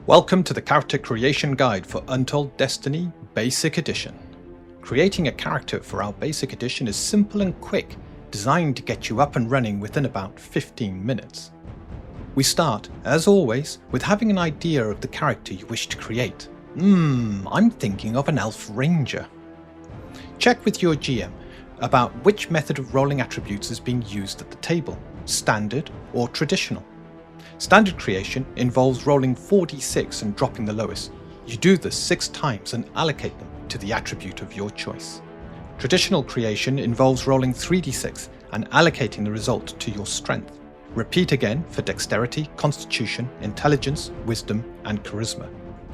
Welcome to the Character Creation Guide for Untold Destiny Basic Edition. Creating a character for our Basic Edition is simple and quick, designed to get you up and running within about 15 minutes. We start, as always, with having an idea of the character you wish to create. I'm thinking of an elf ranger. Check with your GM about which method of rolling attributes is being used at the table, standard or traditional. Standard creation involves rolling 4d6 and dropping the lowest. You do this 6 times and allocate them to the attribute of your choice. Traditional creation involves rolling 3d6 and allocating the result to your strength. Repeat again for dexterity, constitution, intelligence, wisdom, and charisma.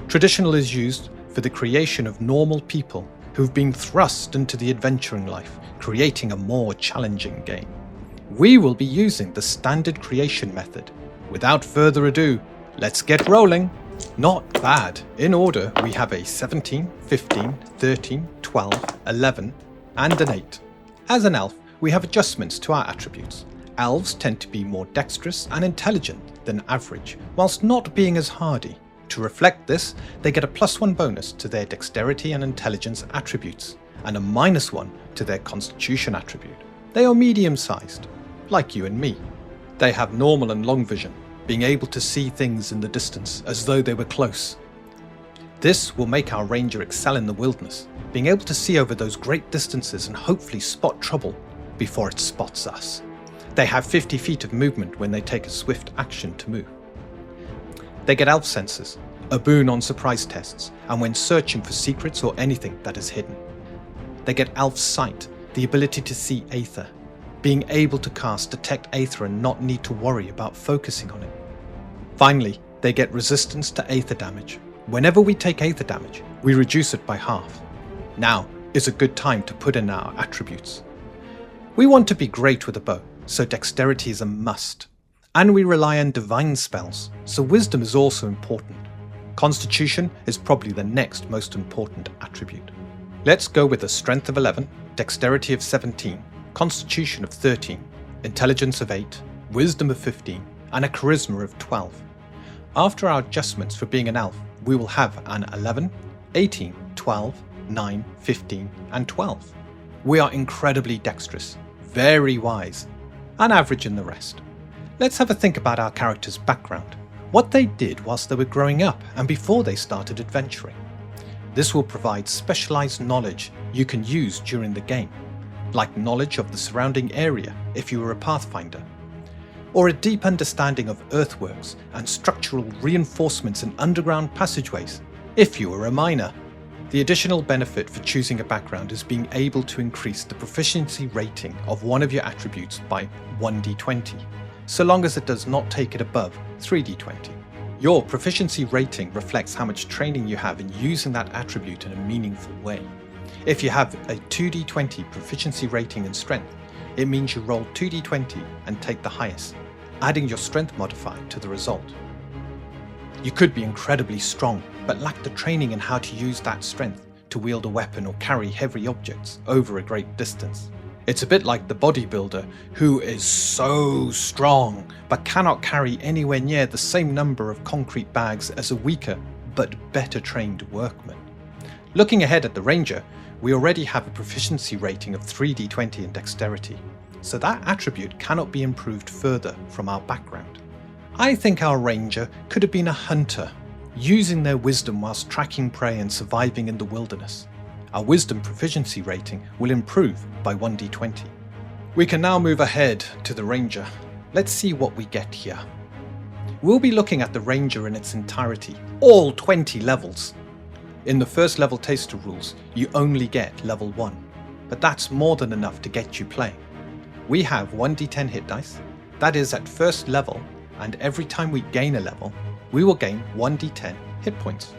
Traditional is used for the creation of normal people who've been thrust into the adventuring life, creating a more challenging game. We will be using the standard creation method. Without further ado, let's get rolling. Not bad. In order, we have a 17, 15, 13, 12, 11, and an 8. As an elf, we have adjustments to our attributes. Elves tend to be more dexterous and intelligent than average, whilst not being as hardy. To reflect this, they get a +1 bonus to their dexterity and intelligence attributes, and a -1 to their constitution attribute. They are medium-sized, like you and me. They have normal and long vision, being able to see things in the distance as though they were close. This will make our ranger excel in the wilderness, being able to see over those great distances and hopefully spot trouble before it spots us. They have 50 feet of movement when they take a swift action to move. They get elf senses, a boon on surprise tests, and when searching for secrets or anything that is hidden. They get elf sight, the ability to see aether, being able to cast detect aether and not need to worry about focusing on it. Finally, they get resistance to aether damage. Whenever we take aether damage, we reduce it by half. Now is a good time to put in our attributes. We want to be great with a bow, so dexterity is a must. And we rely on divine spells, so wisdom is also important. Constitution is probably the next most important attribute. Let's go with a strength of 11, dexterity of 17, constitution of 13, intelligence of 8, wisdom of 15, and a charisma of 12. After our adjustments for being an elf, we will have an 11, 18, 12, 9, 15, and 12. We are incredibly dexterous, very wise, and average in the rest. Let's have a think about our character's background, what they did whilst they were growing up and before they started adventuring. This will provide specialized knowledge you can use during the game, like knowledge of the surrounding area if you were a pathfinder, or a deep understanding of earthworks and structural reinforcements in underground passageways if you were a miner. The additional benefit for choosing a background is being able to increase the proficiency rating of one of your attributes by 1d20, so long as it does not take it above 3d20. Your proficiency rating reflects how much training you have in using that attribute in a meaningful way. If you have a 2d20 proficiency rating in strength, it means you roll 2d20 and take the highest, adding your strength modifier to the result. You could be incredibly strong, but lack the training in how to use that strength to wield a weapon or carry heavy objects over a great distance. It's a bit like the bodybuilder who is so strong, but cannot carry anywhere near the same number of concrete bags as a weaker, but better trained workman. Looking ahead at the ranger, we already have a proficiency rating of 3d20 in dexterity, so that attribute cannot be improved further from our background. I think our ranger could have been a hunter, using their wisdom whilst tracking prey and surviving in the wilderness. Our wisdom proficiency rating will improve by 1d20. We can now move ahead to the ranger. Let's see what we get here. We'll be looking at the ranger in its entirety, all 20 levels. In the first level taster rules, you only get level 1, but that's more than enough to get you playing. We have 1d10 hit dice, that is at first level, and every time we gain a level, we will gain 1d10 hit points.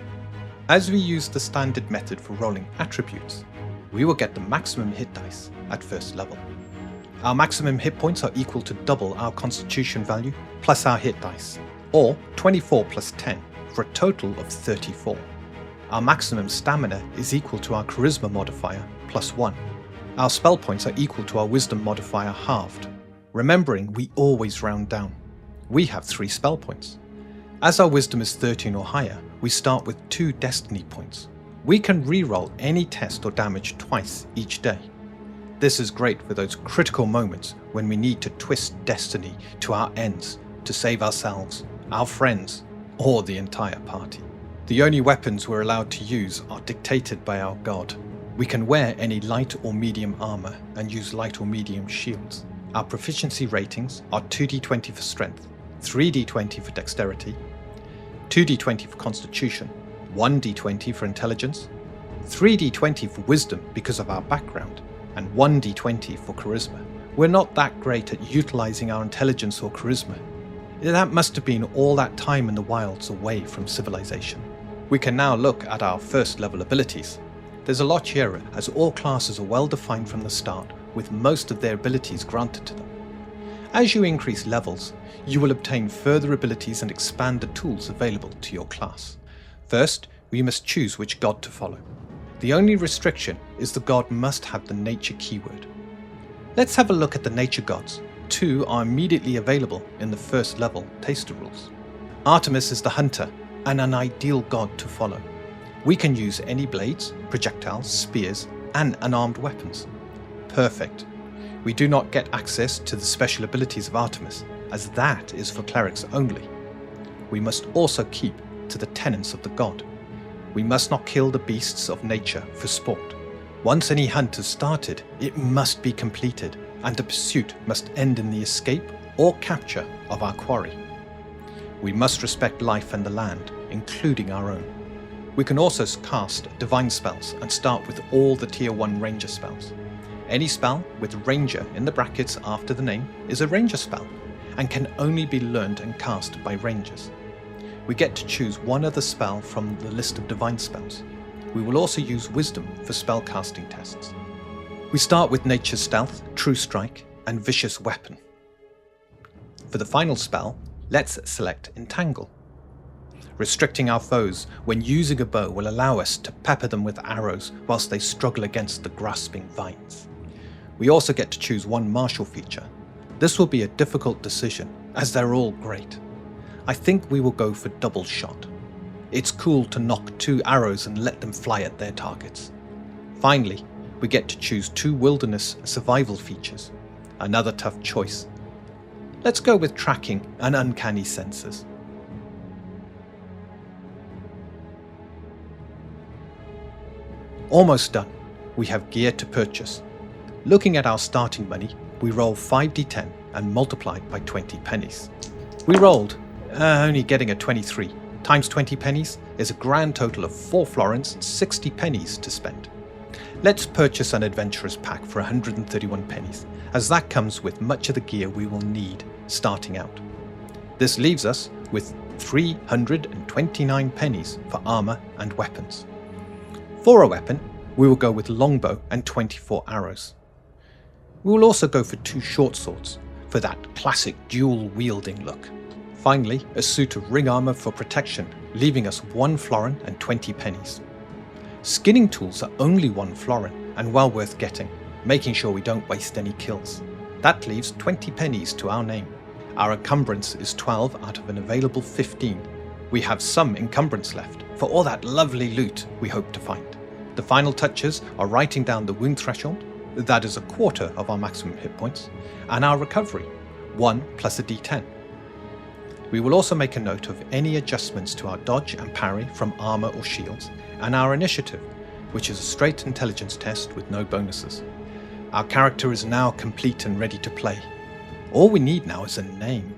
As we use the standard method for rolling attributes, we will get the maximum hit dice at first level. Our maximum hit points are equal to double our constitution value plus our hit dice, or 24 plus 10, for a total of 34. Our maximum stamina is equal to our charisma modifier plus 1. Our spell points are equal to our wisdom modifier halved. Remembering we always round down. We have 3 spell points. As our wisdom is 13 or higher, we start with 2 destiny points. We can reroll any test or damage twice each day. This is great for those critical moments when we need to twist destiny to our ends to save ourselves, our friends, or the entire party. The only weapons we're allowed to use are dictated by our god. We can wear any light or medium armor and use light or medium shields. Our proficiency ratings are 2d20 for strength, 3d20 for dexterity, 2d20 for constitution, 1d20 for intelligence, 3d20 for wisdom because of our background, and 1d20 for charisma. We're not that great at utilizing our intelligence or charisma. That must have been all that time in the wilds away from civilization. We can now look at our first level abilities. There's a lot here as all classes are well defined from the start, with most of their abilities granted to them. As you increase levels, you will obtain further abilities and expand the tools available to your class. First, we must choose which god to follow. The only restriction is the god must have the nature keyword. Let's have a look at the nature gods. 2 are immediately available in the first level taster rules. Artemis is the hunter and an ideal god to follow. We can use any blades, projectiles, spears, and unarmed weapons. Perfect. We do not get access to the special abilities of Artemis, as that is for clerics only. We must also keep to the tenets of the god. We must not kill the beasts of nature for sport. Once any hunt is started, it must be completed, and the pursuit must end in the escape or capture of our quarry. We must respect life and the land, including our own. We can also cast divine spells and start with all the tier 1 ranger spells. Any spell with ranger in the brackets after the name is a ranger spell and can only be learned and cast by rangers. We get to choose one other spell from the list of divine spells. We will also use wisdom for spell casting tests. We start with nature's stealth, true strike, and vicious weapon. For the final spell, let's select entangle. Restricting our foes when using a bow will allow us to pepper them with arrows whilst they struggle against the grasping vines. We also get to choose one martial feature. This will be a difficult decision as they're all great. I think we will go for double shot. It's cool to knock 2 arrows and let them fly at their targets. Finally, we get to choose 2 wilderness survival features. Another tough choice. Let's go with tracking and uncanny senses. Almost done. We have gear to purchase. Looking at our starting money, we roll 5d10 and multiply by 20 pennies. We rolled, only getting a 23. Times 20 pennies is a grand total of 4 florins and 60 pennies to spend. Let's purchase an adventurer's pack for 131 pennies, as that comes with much of the gear we will need starting out. This leaves us with 329 pennies for armor and weapons. For a weapon, we will go with longbow and 24 arrows. We will also go for 2 short swords for that classic dual-wielding look. Finally, a suit of ring armor for protection, leaving us 1 florin and 20 pennies. Skinning tools are only 1 florin and well worth getting, making sure we don't waste any kills. That leaves 20 pennies to our name. Our encumbrance is 12 out of an available 15. We have some encumbrance left for all that lovely loot we hope to find. The final touches are writing down the wound threshold, that is a quarter of our maximum hit points, and our recovery, 1 plus a d10. We will also make a note of any adjustments to our dodge and parry from armor or shields, and our initiative, which is a straight intelligence test with no bonuses. Our character is now complete and ready to play. All we need now is a name.